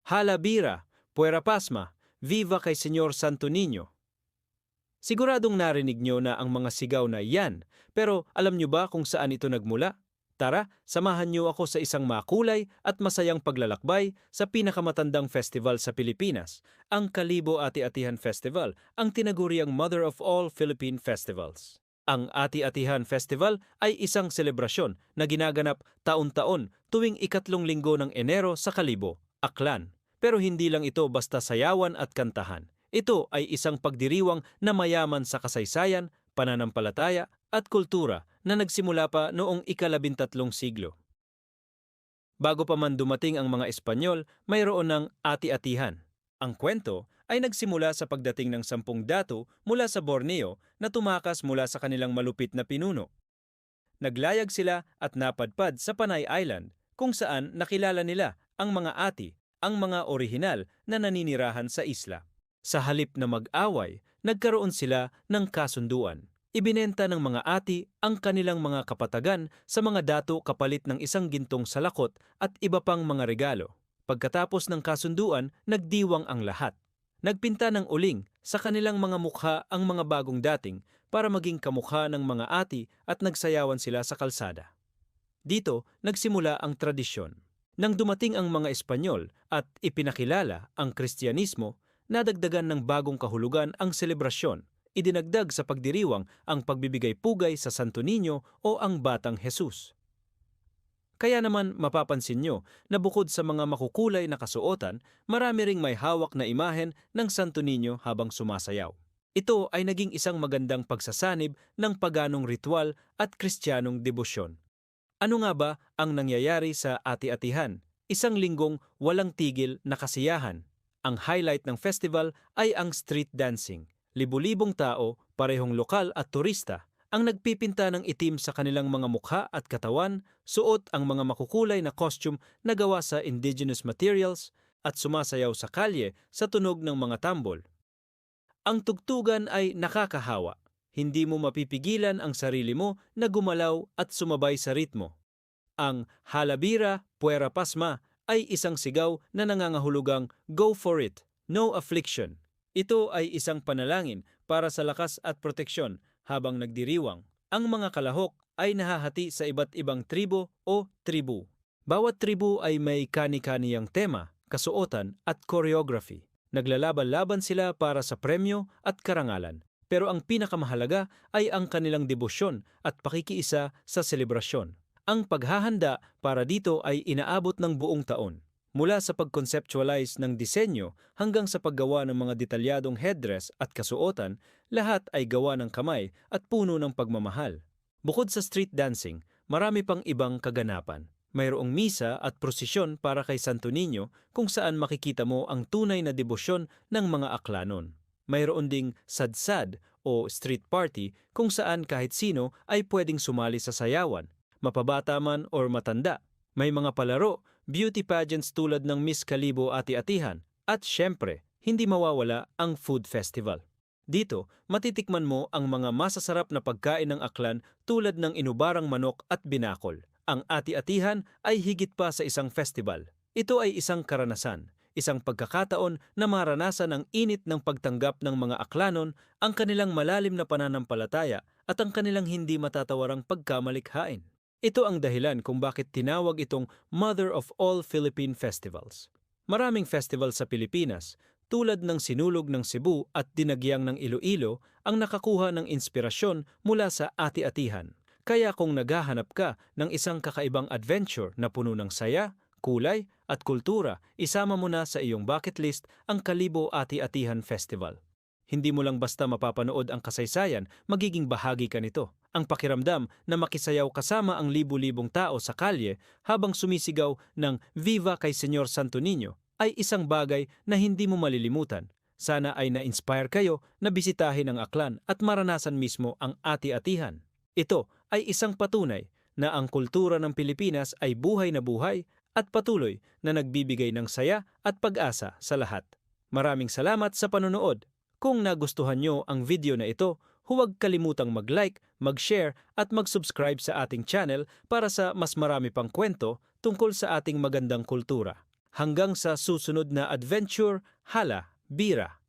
Hala Bira, Puera Pasma, Viva kay Senyor Santo Niño. Siguradong narinig nyo na ang mga sigaw na yan, pero alam nyo ba kung saan ito nagmula? Tara, samahan nyo ako sa isang makulay at masayang paglalakbay sa pinakamatandang festival sa Pilipinas, ang Kalibo Ati-Atihan Festival, ang tinaguriang Mother of all Philippine Festivals. Ang Ati-Atihan Festival ay isang selebrasyon na ginaganap taon-taon tuwing ikatlong linggo ng Enero sa Kalibo, Aklan. Pero hindi lang ito basta sayawan at kantahan. Ito ay isang pagdiriwang na mayaman sa kasaysayan, pananampalataya at kultura na nagsimula pa noong ika-13 siglo. Bago pa man dumating ang mga Espanyol, mayroon ng ati-atihan. Ang kwento ay nagsimula sa pagdating ng 10 dato mula sa Borneo na tumakas mula sa kanilang malupit na pinuno. Naglayag sila at napadpad sa Panay Island kung saan nakilala nila ang mga ati, ang mga orihinal na naninirahan sa isla. Sa halip na mag-away, nagkaroon sila ng kasunduan. Ibinenta ng mga ati ang kanilang mga kapatagan sa mga dato kapalit ng isang gintong salakot at iba pang mga regalo. Pagkatapos ng kasunduan, nagdiwang ang lahat. Nagpinta ng uling sa kanilang mga mukha ang mga bagong dating para maging kamukha ng mga ati at nagsayawan sila sa kalsada. Dito, nagsimula ang tradisyon. Nang dumating ang mga Espanyol at ipinakilala ang Kristyanismo, nadagdagan ng bagong kahulugan ang selebrasyon. Idinagdag sa pagdiriwang ang pagbibigay-pugay sa Santo Niño o ang Batang Jesus. Kaya naman mapapansin nyo na bukod sa mga makukulay na kasuotan, marami ring may hawak na imahen ng Santo Niño habang sumasayaw. Ito ay naging isang magandang pagsasanib ng paganong ritual at kristyanong debosyon. Ano nga ba ang nangyayari sa ati-atihan? Isang linggong walang tigil na kasiyahan. Ang highlight ng festival ay ang street dancing. Libu-libong tao, parehong lokal at turista, ang nagpipinta ng itim sa kanilang mga mukha at katawan, suot ang mga makukulay na costume na gawa sa indigenous materials at sumasayaw sa kalye sa tunog ng mga tambol. Ang tugtugan ay nakakahawa. Hindi mo mapipigilan ang sarili mo na gumalaw at sumabay sa ritmo. Ang Hala Bira, Puera Pasma ay isang sigaw na nangangahulugang go for it, no affliction. Ito ay isang panalangin para sa lakas at proteksyon habang nagdiriwang. Ang mga kalahok ay nahahati sa iba't ibang tribo o tribu. Bawat tribu ay may kani-kaniyang tema, kasuotan at choreography. Naglalaban-laban sila para sa premyo at karangalan. Pero ang pinakamahalaga ay ang kanilang debosyon at pakikiisa sa selebrasyon. Ang paghahanda para dito ay inaabot ng buong taon. Mula sa pag-conceptualize ng disenyo hanggang sa paggawa ng mga detalyadong headdress at kasuotan, lahat ay gawa ng kamay at puno ng pagmamahal. Bukod sa street dancing, marami pang ibang kaganapan. Mayroong misa at prosesyon para kay Santo Niño kung saan makikita mo ang tunay na debosyon ng mga Aklanon. Mayroon ding sadsad o street party kung saan kahit sino ay pwedeng sumali sa sayawan, mapabata man or matanda. May mga palaro, beauty pageants tulad ng Miss Kalibo Ati-Atihan at syempre, hindi mawawala ang food festival. Dito, matitikman mo ang mga masasarap na pagkain ng Aklan tulad ng inubarang manok at binakol. Ang Ati-Atihan ay higit pa sa isang festival. Ito ay isang karanasan, isang pagkakataon na maranasan ang init ng pagtanggap ng mga Aklanon, ang kanilang malalim na pananampalataya at ang kanilang hindi matatawarang pagkamalikhain. Ito ang dahilan kung bakit tinawag itong Mother of all Philippine Festivals. Maraming festival sa Pilipinas, tulad ng Sinulog ng Cebu at Dinagyang ng Iloilo, ang nakakuha ng inspirasyon mula sa ati-atihan. Kaya kung naghahanap ka ng isang kakaibang adventure na puno ng saya, kulay at kultura, isama mo na sa iyong bucket list ang Kalibo Ati-Atihan Festival. Hindi mo lang basta mapapanood ang kasaysayan, magiging bahagi ka nito. Ang pakiramdam na makisayaw kasama ang libu-libong tao sa kalye habang sumisigaw ng Viva kay Senyor Santo Niño ay isang bagay na hindi mo malilimutan. Sana ay na-inspire kayo na bisitahin ang Aklan at maranasan mismo ang ati-atihan. Ito ay isang patunay na ang kultura ng Pilipinas ay buhay na buhay at patuloy na nagbibigay ng saya at pag-asa sa lahat. Maraming salamat sa panonood. Kung nagustuhan nyo ang video na ito, huwag kalimutang mag-like, mag-share at mag-subscribe sa ating channel para sa mas marami pang kwento tungkol sa ating magandang kultura. Hanggang sa susunod na adventure, hala, bira!